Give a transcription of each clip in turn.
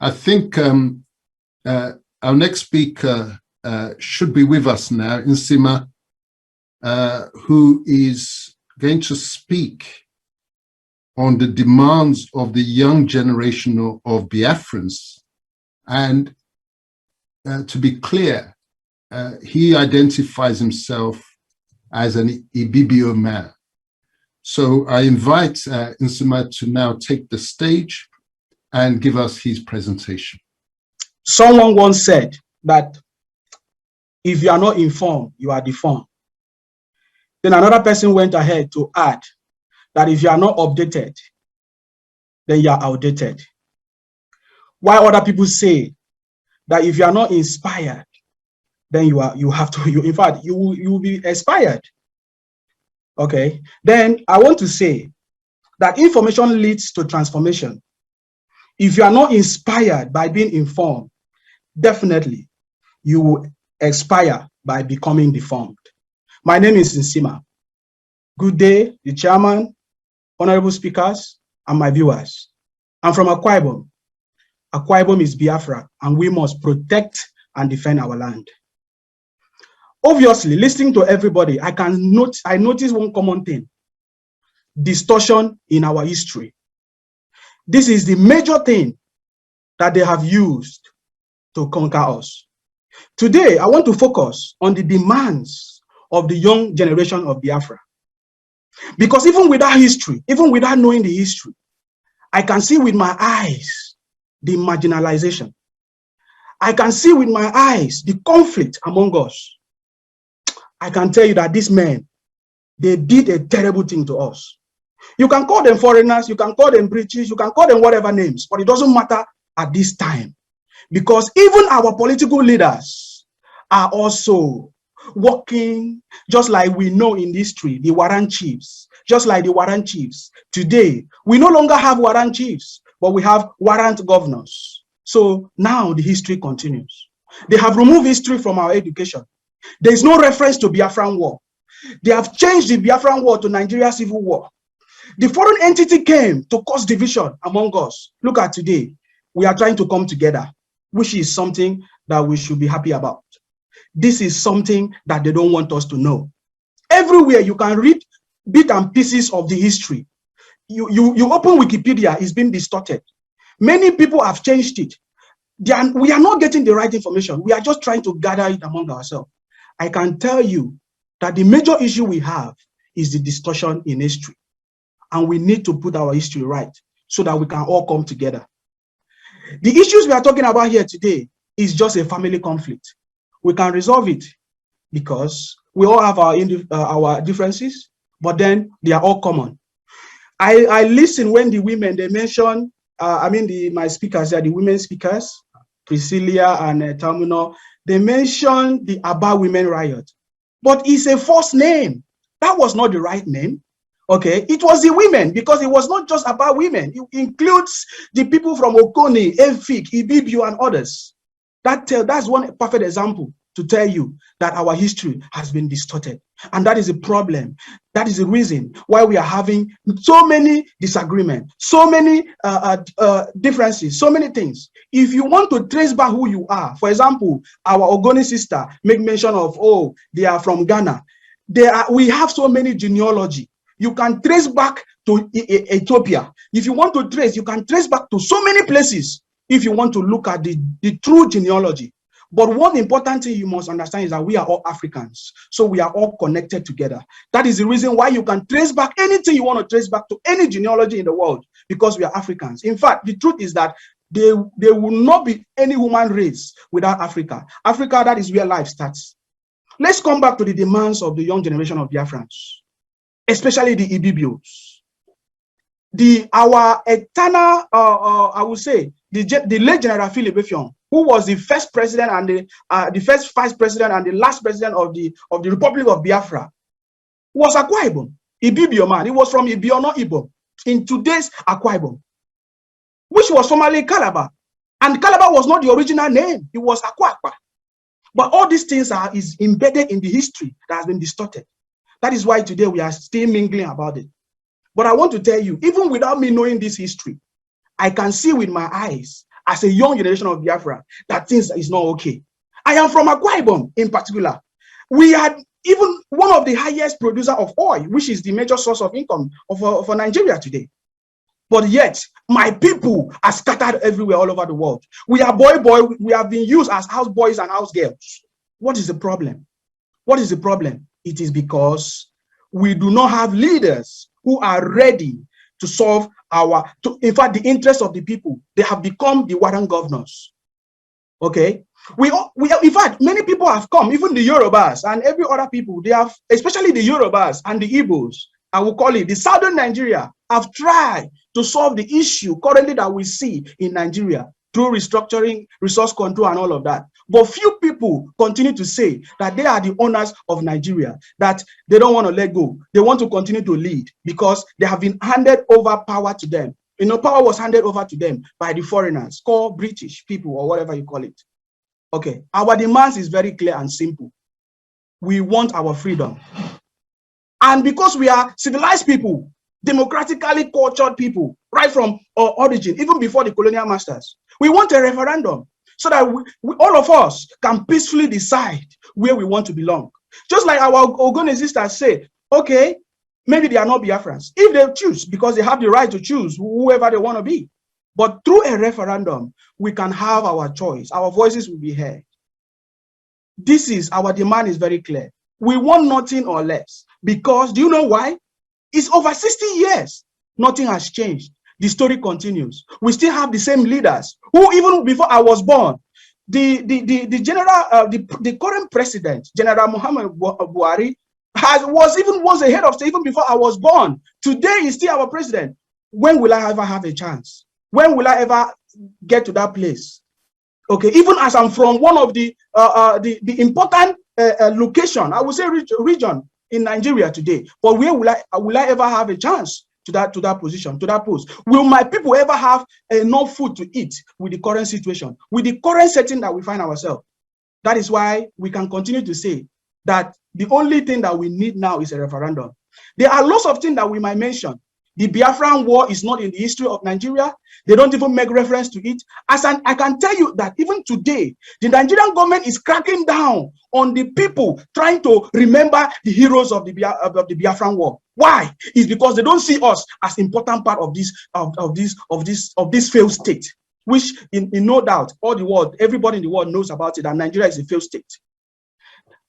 I think our next speaker should be with us now, Nsima, who is going to speak on the demands of the young generation of Biafrans. And to be clear, he identifies himself as an Ibibio man. So I invite Nsima to now take the stage and give us his presentation. Someone once said that if you are not informed, you are deformed. Then another person went ahead to add that if you are not updated, then you are outdated. While other people say that if you are not inspired, then you will be expired. Okay. Then I want to say that information leads to transformation. If you are not inspired by being informed, definitely you will expire by becoming deformed. My name is Nsima. Good day, the chairman, honorable speakers, and my viewers. I'm from Akwa Ibom. Akwa Ibom is Biafra, and we must protect and defend our land. Obviously, listening to everybody, I notice one common thing: distortion in our history. This is the major thing that they have used to conquer us. Today, I want to focus on the demands of the young generation of Biafra. Because even without history, even without knowing the history, I can see with my eyes the marginalization. I can see with my eyes the conflict among us. I can tell you that these men, they did a terrible thing to us. You can call them foreigners, you can call them British, you can call them whatever names, but it doesn't matter at this time. Because even our political leaders are also working, just like we know in history, the warrant chiefs, just like the warrant chiefs. Today, we no longer have warrant chiefs, but we have warrant governors. So now the history continues. They have removed history from our education. There is no reference to Biafran war. They have changed the Biafran war to Nigeria civil war. The foreign entity came to cause division among us. Look at today. We are trying to come together, which is something that we should be happy about. This is something that they don't want us to know. Everywhere you can read bits and pieces of the history. You open Wikipedia, it's been distorted. Many people have changed it. We are not getting the right information. We are just trying to gather it among ourselves. I can tell you that the major issue we have is the distortion in history. And we need to put our history right so that we can all come together. The issues we are talking about here today is just a family conflict. We can resolve it because we all have our differences, but then they are all common. I listen when the women, they mention, my speakers are the women speakers, Priscilla and Tamuno, they mention the Aba Women Riot, but it's a false name. That was not the right name. Okay, it was the women, because it was not just about women. It includes the people from Okoni, Efik, Ibibio, and others. That's one perfect example to tell you that our history has been distorted. And that is a problem. That is the reason why we are having so many disagreements, so many differences, so many things. If you want to trace back who you are, for example, our Ogoni sister make mention of, oh, they are from Ghana. We have so many genealogy. You can trace back to Ethiopia. If you want to trace, you can trace back to so many places if you want to look at the true genealogy. But one important thing you must understand is that we are all Africans. So we are all connected together. That is the reason why you can trace back anything you want to trace back to any genealogy in the world, because we are Africans. In fact, the truth is that there will not be any human race without Africa. Africa, that is where life starts. Let's come back to the demands of the young generation of Biafrans, especially the Ibibios. Our eternal, I would say, the late General Philip Effiong, who was the first president and the first vice president and the last president of the Republic of Biafra, was Akwa Ibom, Ibibio man. He was from Ibibio, not Ibom, in today's Akwa Ibom, which was formerly Calabar. And Calabar was not the original name. It was Akwa. But all these things is embedded in the history that has been distorted. That is why today we are still mingling about it. But I want to tell you, even without me knowing this history, I can see with my eyes as a young generation of Biafra that things is not okay. I am from Akwa Ibom in particular. We had even one of the highest producer of oil, which is the major source of income for Nigeria today. But yet, my people are scattered everywhere all over the world. We are boy. We have been used as house boys and house girls. What is the problem? What is the problem? It is because we do not have leaders who are ready to solve in fact, the interests of the people. They have become the warrant governors. Okay? In fact, many people have come, even the Yorubas and every other people, they have, especially the Yorubas and the Igbos, I will call it, the southern Nigeria, have tried to solve the issue currently that we see in Nigeria through restructuring, resource control, and all of that. But few people continue to say that they are the owners of Nigeria, that they don't want to let go. They want to continue to lead because they have been handed over power to them. You know, power was handed over to them by the foreigners, called British people or whatever you call it. Okay, our demands is very clear and simple. We want our freedom. And because we are civilized people, democratically cultured people, right from our origin, even before the colonial masters, we want a referendum so that all of us can peacefully decide where we want to belong. Just like our Ogun sisters say, okay, maybe they are not Biafrans. If they choose, because they have the right to choose whoever they want to be. But through a referendum, we can have our choice. Our voices will be heard. This is, our demand is very clear. We want nothing or less. Because, do you know why? It's over 60 years. Nothing has changed. The story continues. We still have the same leaders who, even before I was born, the current president, General Muhammad Buhari, was a head of state even before I was born. Today is still our president. When will I ever have a chance? When will I ever get to that place? Okay, even as I'm from one of the important location, I would say region in Nigeria today, but where will I ever have a chance to that position, to that post? Will my people ever have enough food to eat with the current situation, with the current setting that we find ourselves? That is why we can continue to say that the only thing that we need now is a referendum. There are lots of things that we might mention. The Biafran war is not in the history of Nigeria. They don't even make reference to it. I can tell you that even today, the Nigerian government is cracking down on the people trying to remember the heroes of the Biafran war. Why? It's because they don't see us as important part of this failed state, which in no doubt, all the world, everybody in the world knows about it, that Nigeria is a failed state.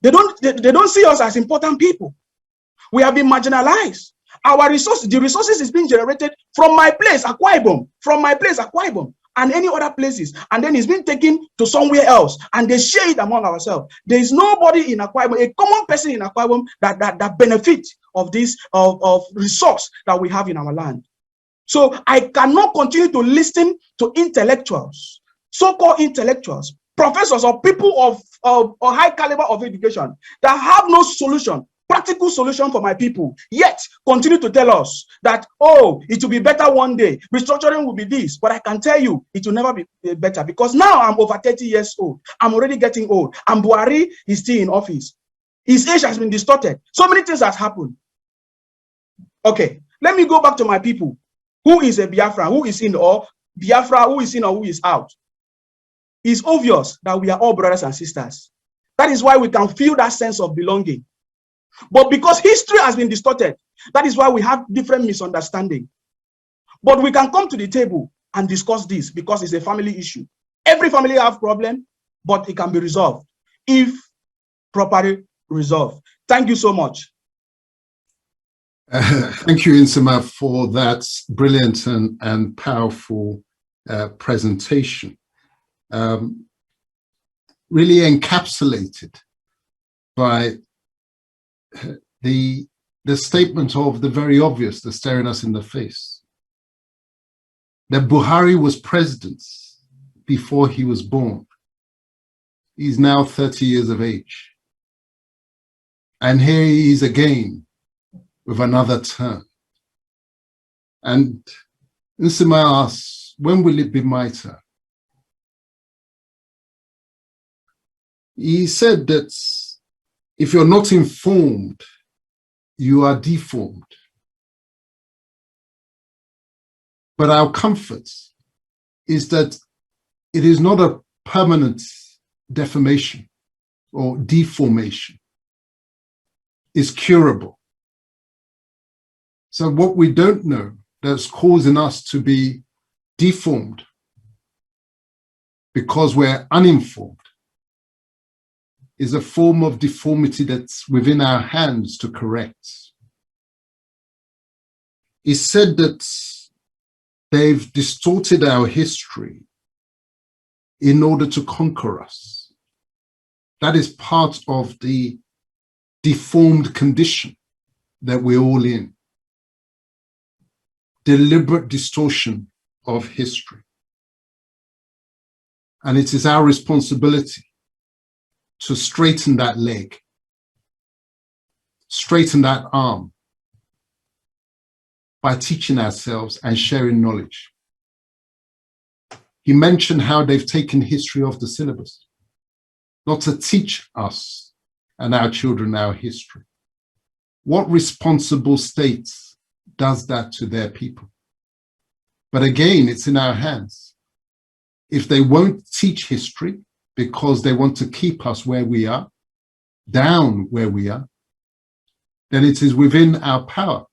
They don't see us as important people. We have been marginalized. Our resources, the resources is being generated from my place, Akwa Ibom, and any other places, and then it's been taken to somewhere else, and they share it among ourselves. There is nobody in Akwa Ibom, a common person in Akwa Ibom that benefit of this of resource that we have in our land. So I cannot continue to listen to intellectuals, so-called intellectuals, professors, or people of high caliber of education that have no solution, practical solution for my people, yet continue to tell us that, oh, it will be better one day, restructuring will be this. But I can tell you, it will never be better, because now I'm over 30 years old. I'm already getting old, and Buhari is still in office. His age has been distorted. So many things has happened. Okay, let me go back to my people. Who is a Biafra? Who is in, or Biafra, who is in or who is out? It's obvious that we are all brothers and sisters. That is why we can feel that sense of belonging. But because history has been distorted, that is why we have different misunderstanding. But we can come to the table and discuss this, because it's a family issue. Every family have problem, but it can be resolved if properly resolved. Thank you so much. Thank you, Nsima, for that brilliant and powerful presentation. Really encapsulated by the statement of the very obvious that's staring us in the face, that Buhari was president before he was born. He's now 30 years of age. And here he is again with another term. And Nsima asks, when will it be my turn? He said that if you're not informed, you are deformed. But our comfort is that it is not a permanent deformation or deformation. It's curable. So what we don't know that's causing us to be deformed because we're uninformed is a form of deformity that's within our hands to correct. It's said that they've distorted our history in order to conquer us. That is part of the deformed condition that we're all in. Deliberate distortion of history. And it is our responsibility to straighten that leg, straighten that arm by teaching ourselves and sharing knowledge. He mentioned how they've taken history off the syllabus, not to teach us and our children our history. What responsible state does that to their people? But again, it's in our hands. If they won't teach history because they want to keep us where we are, down where we are, then it is within our power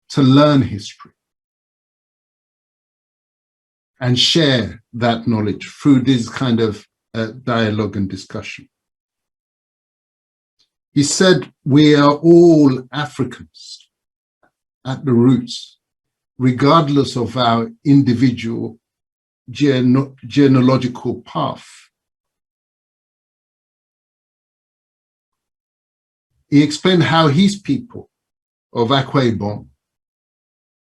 to learn history and share that knowledge through this kind of dialogue and discussion. He said, we are all Africans at the roots, regardless of our individual genealogical path. He explained how his people of Akwa Ibom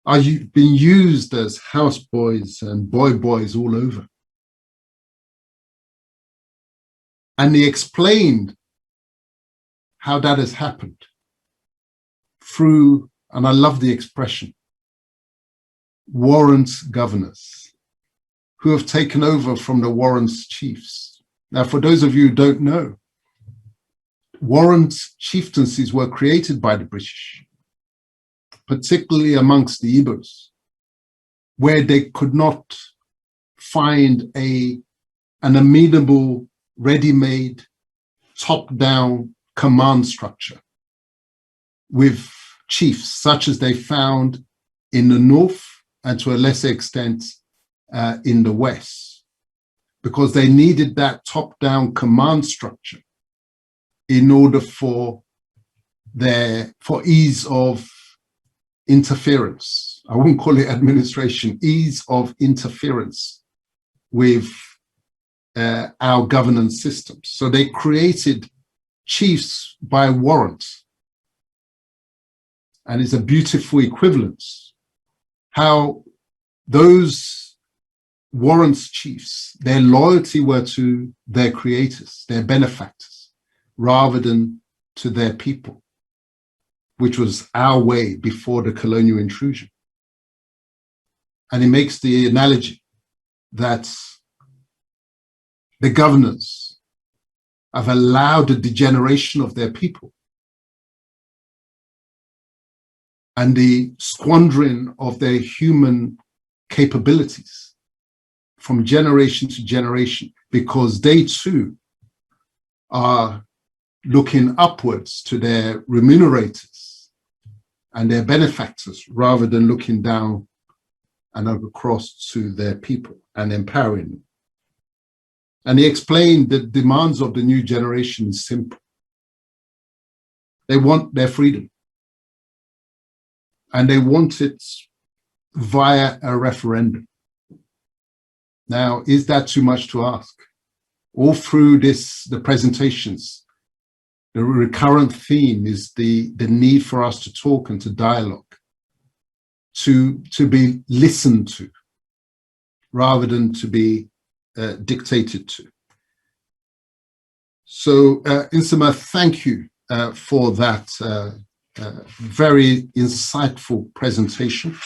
are being used as houseboys and boys all over. And he explained how that has happened through, and I love the expression, warrant governors who have taken over from the warrant chiefs. Now, for those of you who don't know, warrant chieftaincies were created by the British, particularly amongst the Igbos, where they could not find an amenable, ready-made, top-down command structure with chiefs such as they found in the north and to a lesser extent in the west, because they needed that top-down command structure in order for ease of interference. I wouldn't call it administration, ease of interference with our governance systems. So they created chiefs by warrant. And it's a beautiful equivalence how those warrants chiefs, their loyalty were to their creators, their benefactors, rather than to their people, which was our way before the colonial intrusion. And he makes the analogy that the governors have allowed the degeneration of their people and the squandering of their human capabilities from generation to generation, because they too are looking upwards to their remunerators and their benefactors rather than looking down and across to their people and empowering them. And he explained the demands of the new generation is simple. They want their freedom. And they want it via a referendum. Now, is that too much to ask? All through the presentations, the recurrent theme is the need for us to talk and to dialogue, to be listened to, rather than to be dictated to. So, Nsima, thank you for that very insightful presentation.